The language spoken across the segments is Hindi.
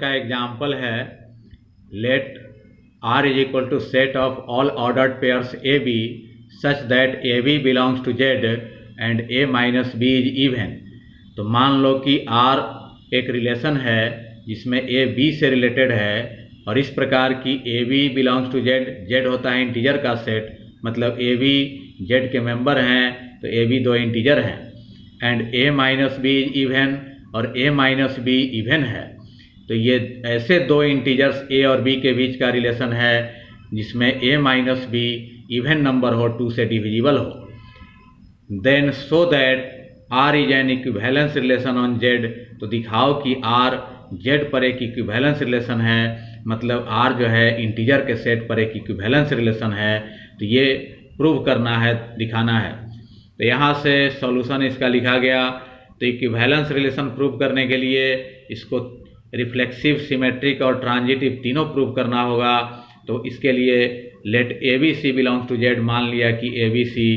का एग्जाम्पल है, let R is equal to set of all ordered pairs A B such that A B belongs to Z and A minus B is even. तो मान लो कि R एक रिलेशन है जिसमें ए बी से रिलेटेड है, और इस प्रकार की A B belongs to Z, Z होता है इंटीजर का सेट, मतलब ए बी जेड के मेंबर हैं, तो ए बी दो इंटीजर हैं, and A minus B is even, और ए माइनस बी इवन है। तो ये ऐसे दो इंटीजर्स ए और बी के बीच का रिलेशन है जिसमें A minus B even number हो, 2 से डिविजिबल हो। Then so that R is an equivalence relation on Z. तो दिखाओ कि R जेड पर एक इक्विवेलेंस रिलेशन है, मतलब R जो है इंटीजर के सेट पर एक इक्विवेलेंस रिलेशन है। तो ये प्रूव करना है, दिखाना है। तो यहाँ से सॉल्यूशन इसका लिखा गया। तो इक्विवेलेंस रिलेशन प्रूव करने के लिए इसको रिफ्लेक्सिव, सिमेट्रिक और ट्रांजिटिव तीनों प्रूव करना होगा। तो इसके लिए let A b C belongs to Z, मान लिया कि ए बी सी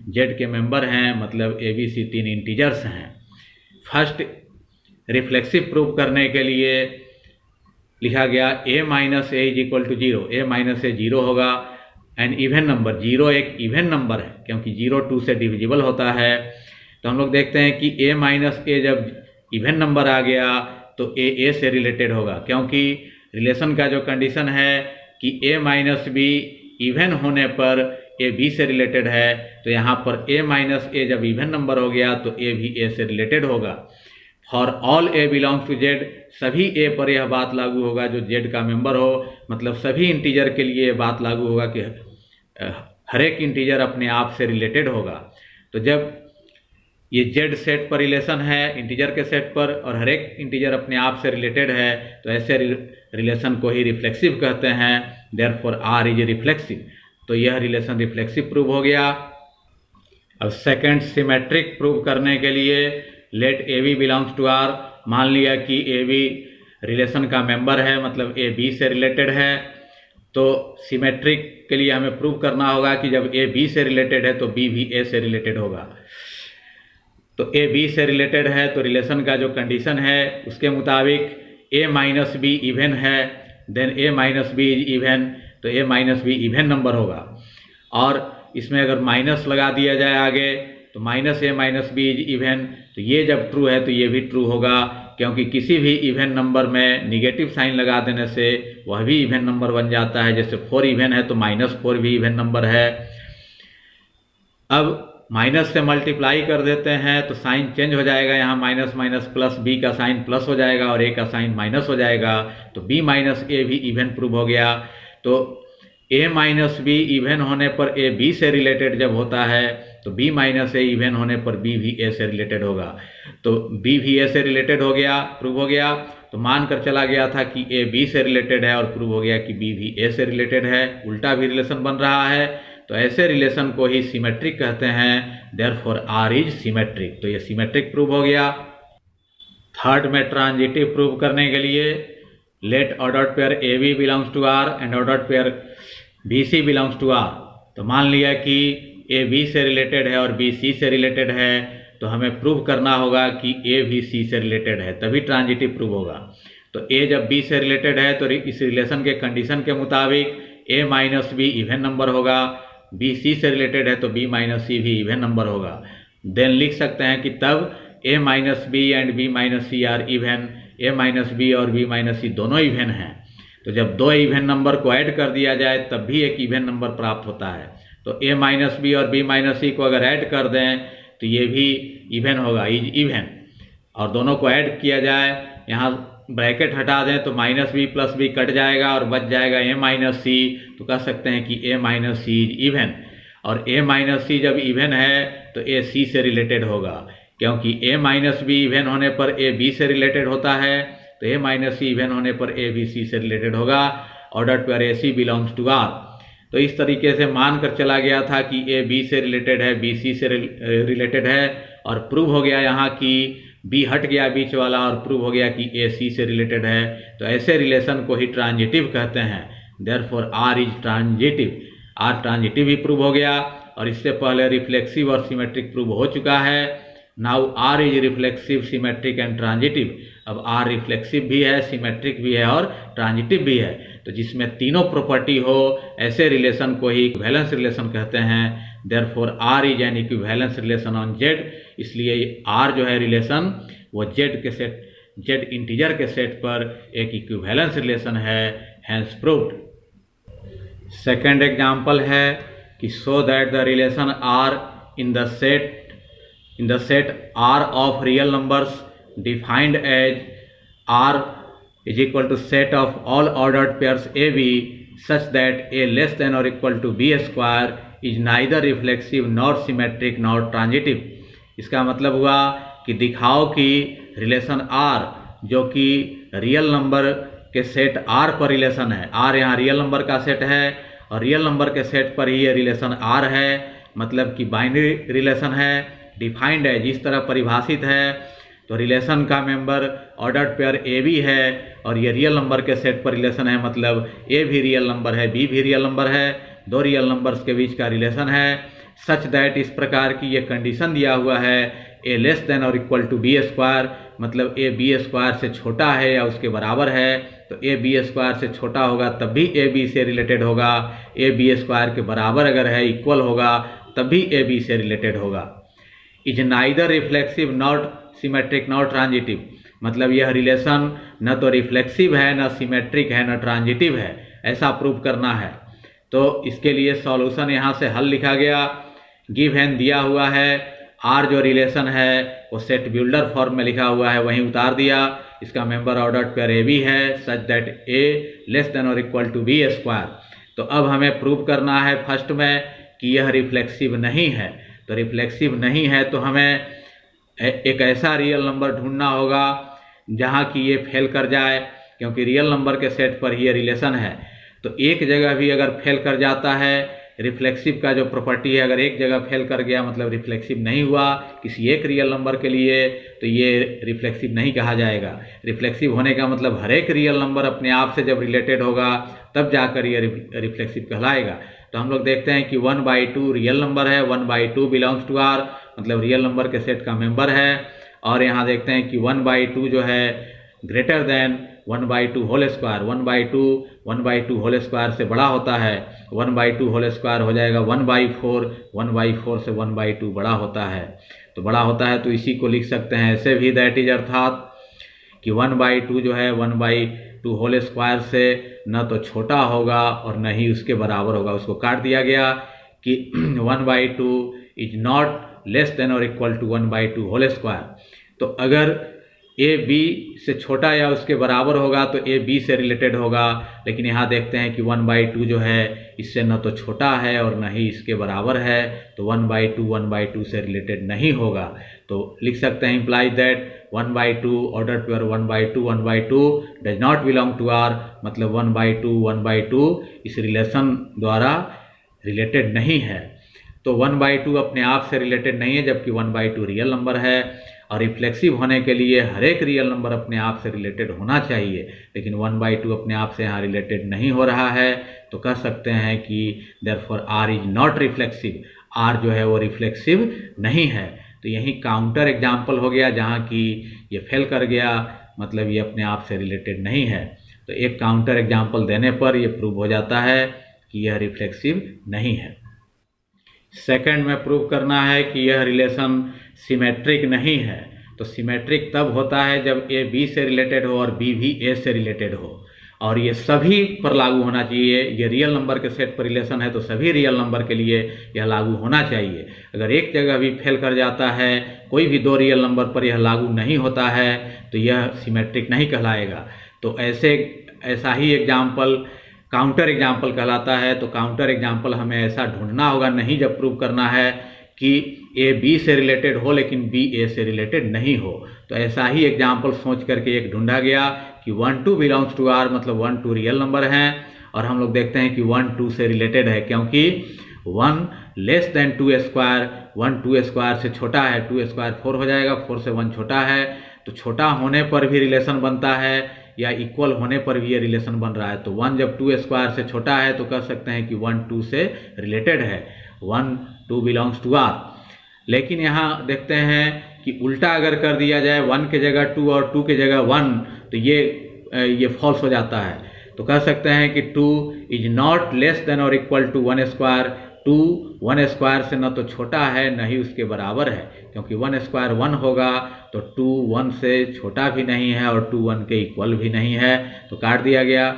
जेड के मेंबर हैं, मतलब ए बी सी 3 इंटीजर्स हैं। फर्स्ट रिफ्लेक्सिव प्रूव करने के लिए लिखा गया a minus a is equal to 0, a minus a 0 होगा। एन इवन नंबर, 0 एक इवन नंबर है क्योंकि 0 2 से डिविजिबल होता है। तो हम लोग देखते हैं कि ए माइनस ए जब इवन नंबर आ गया तो ए से रिलेटेड होगा, क्योंकि रिलेशन का जो कंडीशन है कि ए माइनस बी इवन होने पर ए बी से रिलेटेड है। तो यहाँ पर ए माइनस ए जब इवन नंबर हो गया तो ए भी ए से रिलेटेड होगा। For all A belongs to Z, सभी ए पर यह बात लागू होगा जो जेड का मेंबर हो, मतलब सभी इंटीजर के लिए बात लागू होगा कि हर एक इंटीजर अपने आप से रिलेटेड होगा। तो जब ये जेड सेट पर रिलेशन है इंटीजर के सेट पर, और हर एक इंटीजर अपने आप से रिलेटेड है, तो ऐसे रिलेशन को ही रिफ्लेक्सिव कहते हैं। Therefore R is reflexive. तो यह रिलेशन रिफ्लेक्सिव प्रूव हो गया। अब सेकंड सिमेट्रिक प्रूव करने के लिए let A B belongs to R, मान लिया कि ए बी रिलेशन का मेंबर है, मतलब ए बी से रिलेटेड है। तो सिमेट्रिक के लिए हमें प्रूव करना होगा कि जब ए बी से रिलेटेड है तो बी भी ए से रिलेटेड होगा। तो ए बी से रिलेटेड है तो रिलेशन का जो कंडीशन है उसके मुताबिक ए माइनस बी इवन है, then A minus B is even, तो A minus B even number होगा। और इसमें अगर माइनस लगा दिया जाए आगे तो minus A minus B is even, तो ये जब ट्रू है तो ये भी ट्रू होगा, क्योंकि किसी भी इवन नंबर में निगेटिव साइन लगा देने से वह भी इवन नंबर बन जाता है। जैसे 4 इवन है तो -4 भी इवन नंबर है। अब माइनस से मल्टीप्लाई कर देते हैं तो साइन चेंज हो जाएगा, यहाँ माइनस माइनस प्लस, बी का साइन प्लस हो जाएगा और ए का साइन माइनस हो जाएगा। तो बी माइनस ए भी इवन प्रूव हो गया। तो ए माइनस बी इवन होने पर ए बी से रिलेटेड जब होता है तो बी माइनस ए इवन होने पर बी भी ए से रिलेटेड होगा। तो बी भी ए से रिलेटेड हो गया, प्रूव हो गया। तो मान कर चला गया था कि ए बी से रिलेटेड है और प्रूव हो गया कि बी भी ए से रिलेटेड है, उल्टा भी रिलेशन बन रहा है। तो ऐसे रिलेशन को ही सिमेट्रिक कहते हैं। Therefore R is symmetric. तो ये सिमेट्रिक प्रूव हो गया। थर्ड में ट्रांजिटिव प्रूव करने के लिए let ordered pair A B belongs to R and ordered pair B C belongs to R। तो मान लिया कि ए बी से रिलेटेड है और बी सी से रिलेटेड है, तो हमें प्रूव करना होगा कि ए भी सी से रिलेटेड है, तभी ट्रांजिटिव प्रूव होगा। तो ए जब बी से रिलेटेड है तो इस रिलेशन के कंडीशन के मुताबिक A minus B even number होगा, बी सी से रिलेटेड है तो बी माइनस सी भी इवन नंबर होगा। देन लिख सकते हैं कि तब a minus b and b minus c are even, a minus b और बी माइनस सी दोनों इवन हैं। तो जब दो इवन नंबर को ऐड कर दिया जाए तब भी एक इवन नंबर प्राप्त होता है। तो ए माइनस बी और बी माइनस सी को अगर ऐड कर दें तो ये भी इवन होगा, इज इवन। और दोनों को ऐड किया जाए, यहाँ ब्रैकेट हटा दें तो minus B plus B cut जाएगा और बच जाएगा ए माइनस सी। तो कह सकते हैं कि ए माइनस सी इज इवन। और ए माइनस सी जब इवन है तो ए सी से रिलेटेड होगा, क्योंकि ए माइनस बी इवन होने पर ए बी से रिलेटेड होता है। तो ए माइनस सी इवन होने पर ए बी सी से रिलेटेड होगा। ऑर्डर पर ए सी बिलोंग्स टू आर। तो इस तरीके से मान कर चला गया था कि ए बी से रिलेटेड है, बी सी से रिलेटेड है, और प्रूव हो गया यहाँ कि बी हट गया बीच वाला और प्रूव हो गया कि ए सी से रिलेटेड है। तो ऐसे रिलेशन को ही ट्रांजिटिव कहते हैं। Therefore R is transitive. R transitive ही प्रूव हो गया, और इससे पहले रिफ्लेक्सिव और सिमेट्रिक प्रूव हो चुका है। Now R is reflexive, symmetric and transitive. अब आर रिफ्लेक्सिव भी है, सिमेट्रिक भी है और ट्रांजिटिव भी है। तो जिसमें तीनों प्रॉपर्टी हो ऐसे रिलेशन को ही इक्विवेलेंस रिलेशन कहते हैं। Therefore R is an equivalence relation on Z. इसलिए आर जो है रिलेशन वो जेड के सेट, जेड इंटीजर के सेट पर एक इक्विवेलेंस रिलेशन है, हैंस प्रूव्ड। सेकेंड एग्जाम्पल है कि so that the relation R in the set R of real numbers defined as R is equal to set of all ordered pairs AB such that A less than or equal to B square is neither reflexive nor symmetric nor transitive। इसका मतलब हुआ कि दिखाओ कि रिलेशन R जो कि रियल नंबर के सेट R पर रिलेशन है, R यहाँ रियल नंबर का सेट है और रियल नंबर के सेट पर ही ये रिलेशन R है, मतलब कि बाइनरी रिलेशन है, डिफाइंड है, जिस तरह परिभाषित है। तो रिलेशन का member ordered pair A B है और ये रियल नंबर के सेट पर रिलेशन है, मतलब ए भी रियल नंबर है, बी भी रियल नंबर है, दो रियल नंबर्स के बीच का रिलेशन है। सच दैट, इस प्रकार की ये कंडीशन दिया हुआ है, ए लेस देन और इक्वल टू बी स्क्वायर, मतलब ए बी स्क्वायर से छोटा है या उसके बराबर है। तो ए बी स्क्वायर से छोटा होगा तब भी ए बी से रिलेटेड होगा, ए बी स्क्वायर के बराबर अगर है, इक्वल होगा, तब भी ए बी से रिलेटेड होगा। Is neither reflexive not symmetric not transitive, मतलब यह रिलेशन न तो रिफ्लेक्सिव है, न सिमेट्रिक है, न ट्रांजिटिव है, ऐसा प्रूव करना है। तो इसके लिए सॉल्यूशन यहाँ से हल लिखा गया। गिव एन दिया हुआ है, आर जो रिलेशन है वो सेट बिल्डर फॉर्म में लिखा हुआ है, वहीं उतार दिया। इसका member ordered pair A B है such that a less than और इक्वल टू बी स्क्वायर। तो अब हमें प्रूव करना है फर्स्ट में कि यह रिफ्लेक्सिव नहीं है। तो रिफ्लेक्सिव नहीं है तो हमें एक ऐसा रियल नंबर ढूंढना होगा जहाँ की ये फेल कर जाए, क्योंकि रियल नंबर के सेट पर ही ये रिलेशन है। तो एक जगह भी अगर फेल कर जाता है, रिफ्लेक्सिव का जो प्रॉपर्टी है अगर एक जगह फेल कर गया मतलब रिफ्लेक्सिव नहीं हुआ किसी एक रियल नंबर के लिए, तो ये रिफ्लेक्सिव नहीं कहा जाएगा। रिफ्लेक्सिव होने का मतलब हर एक रियल नंबर अपने आप से जब रिलेटेड होगा तब जाकर ये रिफ्लेक्सिव कहलाएगा। तो हम लोग देखते हैं कि 1/2 रियल नंबर है, 1/2 बिलोंग्स टू आर, मतलब रियल नंबर के सेट का मेंबर है। और यहाँ देखते हैं कि 1/2 जो है greater than 1/2 whole square, 1/2 whole square से बड़ा होता है, 1/2 होल स्क्वायर हो जाएगा 1/4, 1/4 से 1/2 बड़ा होता है। तो बड़ा होता है तो इसी को लिख सकते हैं ऐसे भी, दैट इज अर्थात कि 1/2 जो है 1/2 होल स्क्वायर से न तो छोटा होगा और न ही उसके बराबर होगा। उसको काट दिया गया कि 1/2 इज नॉट लेस देन और इक्वल टू 1/2 होल स्क्वायर। तो अगर ए बी से छोटा या उसके बराबर होगा तो ए बी से रिलेटेड होगा, लेकिन यहाँ देखते हैं कि 1/2 जो है इससे न तो छोटा है और न ही इसके बराबर है, तो 1/2 से रिलेटेड नहीं होगा। तो लिख सकते हैं imply that 1/2 order pair 1/2 does not belong to R, मतलब 1/2 इस रिलेशन द्वारा रिलेटेड नहीं है। तो 1/2 अपने आप से रिलेटेड नहीं है, जबकि 1/2 रियल नंबर है और रिफ्लेक्सिव होने के लिए हर एक रियल नंबर अपने आप से रिलेटेड होना चाहिए, लेकिन 1/2 अपने आप से यहाँ रिलेटेड नहीं हो रहा है। तो कह सकते हैं कि therefore R is not reflexive, R जो है वो रिफ्लेक्सिव नहीं है। तो यही काउंटर एग्जाम्पल हो गया जहाँ की ये फेल कर गया, मतलब ये अपने आप से रिलेटेड नहीं है। तो एक काउंटर एग्जाम्पल देने पर यह प्रूव हो जाता है कि यह रिफ्लेक्सिव नहीं है। सेकंड में प्रूव करना है कि यह रिलेशन सिमेट्रिक नहीं है। तो सिमेट्रिक तब होता है जब ए बी से रिलेटेड हो और बी भी ए से रिलेटेड हो, और ये सभी पर लागू होना चाहिए। ये रियल नंबर के सेट पर रिलेशन है तो सभी रियल नंबर के लिए यह लागू होना चाहिए। अगर एक जगह भी फेल कर जाता है, कोई भी दो रियल नंबर पर यह लागू नहीं होता है, तो यह सिमेट्रिक नहीं कहलाएगा। तो ऐसा ही एग्जाम्पल काउंटर एग्जाम्पल कहलाता है। तो काउंटर एग्जाम्पल हमें ऐसा ढूंढना होगा, नहीं जब प्रूव करना है कि ए बी से रिलेटेड हो लेकिन बी ए से रिलेटेड नहीं हो। तो ऐसा ही एग्जाम्पल सोच करके एक ढूंढा गया कि 1/2 बिलोंग्स टू आर, मतलब 1/2 रियल नंबर हैं और हम लोग देखते हैं कि 1/2 से रिलेटेड है, क्योंकि 1 लेस देन 2 स्क्वायर, 1 2 स्क्वायर से छोटा है, 2 स्क्वायर 4 हो जाएगा, 4 से 1 छोटा है। तो छोटा होने पर भी रिलेशन बनता है या इक्वल होने पर भी ये रिलेशन बन रहा है। तो 1 जब 2 स्क्वायर से छोटा है तो कह सकते हैं कि 1 2 से रिलेटेड है, 1 2 बिलोंग्स टू आर। लेकिन यहाँ देखते हैं कि उल्टा अगर कर दिया जाए 1 के जगह 2 और 2 के जगह 1, तो ये फॉल्स हो जाता है। तो कह सकते हैं कि 2 इज नॉट लेस देन और इक्वल टू 1 स्क्वायर। 2 1 स्क्वायर से न तो छोटा है न ही उसके बराबर है, क्योंकि 1 स्क्वायर 1 होगा तो 2 1 से छोटा भी नहीं है और 2 1 के इक्वल भी नहीं है, तो काट दिया गया।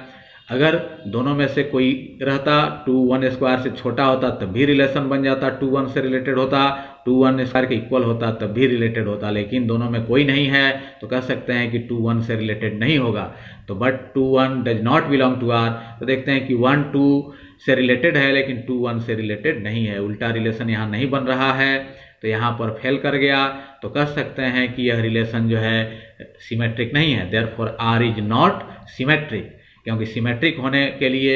अगर दोनों में से कोई रहता, 2 1 स्क्वायर से छोटा होता तब भी रिलेशन बन जाता, 2 1 से रिलेटेड होता, 2 1 स्क्वायर के इक्वल होता तब भी रिलेटेड होता, लेकिन दोनों में कोई नहीं है तो कह सकते हैं कि 2 1 से रिलेटेड नहीं होगा। तो but 2 1 does not belong to R, तो देखते हैं कि 1 2 से रिलेटेड है लेकिन 2 1 से रिलेटेड नहीं है, उल्टा रिलेशन यहाँ नहीं बन रहा है, तो यहाँ पर फेल कर गया। तो कह सकते हैं कि यह रिलेशन जो है सिमेट्रिक नहीं है, therefore R is not symmetric, क्योंकि सिमेट्रिक होने के लिए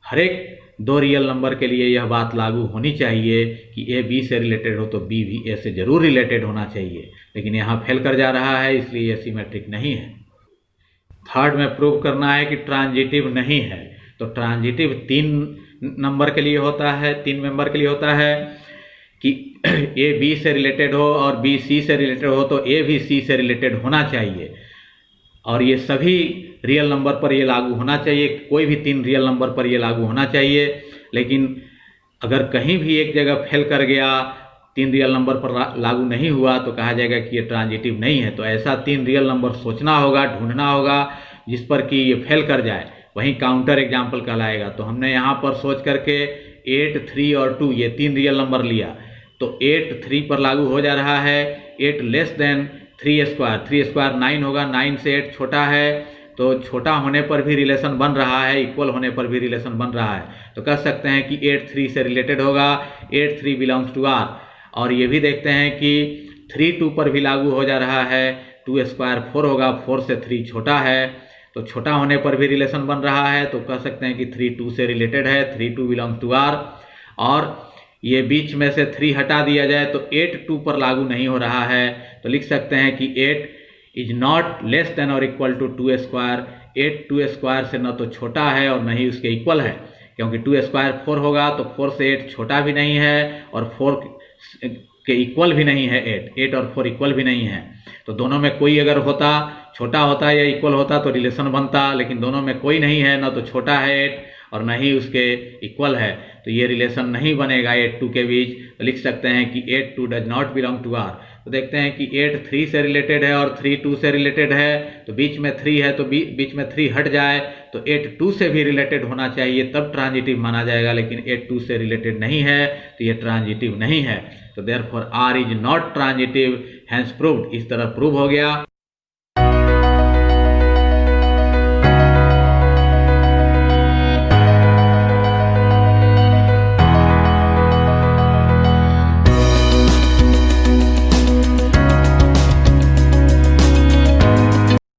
हर एक दो रियल नंबर के लिए यह बात लागू होनी चाहिए कि ए बी से रिलेटेड हो तो बी भी ए से जरूर रिलेटेड होना चाहिए, लेकिन यहाँ फेल कर जा रहा है, इसलिए यह सिमेट्रिक नहीं है। थर्ड में प्रूव करना है कि ट्रांजिटिव नहीं है। तो ट्रांजिटिव 3 नंबर के लिए होता है, 3 मेंबर के लिए होता है कि ए बी से रिलेटेड हो और बी सी से रिलेटेड हो तो ए भी सी से रिलेटेड होना चाहिए, और ये सभी रियल नंबर पर ये लागू होना चाहिए, कोई भी 3 रियल नंबर पर ये लागू होना चाहिए। लेकिन अगर कहीं भी एक जगह फेल कर गया, 3 रियल नंबर पर लागू नहीं हुआ, तो कहा जाएगा कि ये ट्रांजिटिव नहीं है। तो ऐसा 3 रियल नंबर सोचना होगा, ढूंढना होगा जिस पर कि ये फेल कर जाए, वहीं काउंटर एग्जाम्पल कहलाएगा। तो हमने यहाँ पर सोच करके 8 3 और 2 ये 3 रियल नंबर लिया, तो 8 3 पर लागू हो जा रहा है। 8 लेस देन 3 स्क्वायर, 3 स्क्वायर 9 होगा, 9 से 8 छोटा है, तो छोटा होने पर भी रिलेशन बन रहा है, इक्वल होने पर भी रिलेशन बन रहा है, तो कह सकते हैं कि 8 3 से रिलेटेड होगा, 8 3 बिलोंग्स टू आर। और ये भी देखते हैं कि 3 2 पर भी लागू हो जा रहा है, 2 स्क्वायर 4 होगा, 4 से 3 छोटा है, तो छोटा होने पर भी रिलेशन बन रहा है, तो कह सकते हैं कि 3 2 से रिलेटेड है, 3 2 बिलोंग्स टू आर। और ये बीच में से 3 हटा दिया जाए तो 8 2 पर लागू नहीं हो रहा है, तो लिख सकते हैं कि 8 इज नॉट लेस देन और इक्वल टू 2 स्क्वायर। 8 2 स्क्वायर से न तो छोटा है और न ही उसके इक्वल है, क्योंकि 2 स्क्वायर 4 होगा तो 4 से 8 छोटा भी नहीं है और 4 के इक्वल भी नहीं है। 8 और 4 इक्वल भी नहीं है, तो दोनों में कोई अगर होता, छोटा होता या इक्वल होता तो रिलेशन बनता, लेकिन दोनों में कोई नहीं है, न तो छोटा है 8 और न ही उसके इक्वल है, तो ये रिलेशन नहीं बनेगा 8 2 के बीच। तो लिख सकते हैं कि 8 2 does not belong to R. तो देखते हैं कि 8 3 से रिलेटेड है और 3 2 से रिलेटेड है, तो बीच में 3 है, तो बीच में 3 हट जाए तो 8 2 से भी रिलेटेड होना चाहिए, तब ट्रांजिटिव माना जाएगा, लेकिन 8 2 से रिलेटेड नहीं है, तो ये ट्रांजिटिव नहीं है। तो therefore R is not transitive, hence proved, इस तरह प्रूव हो गया।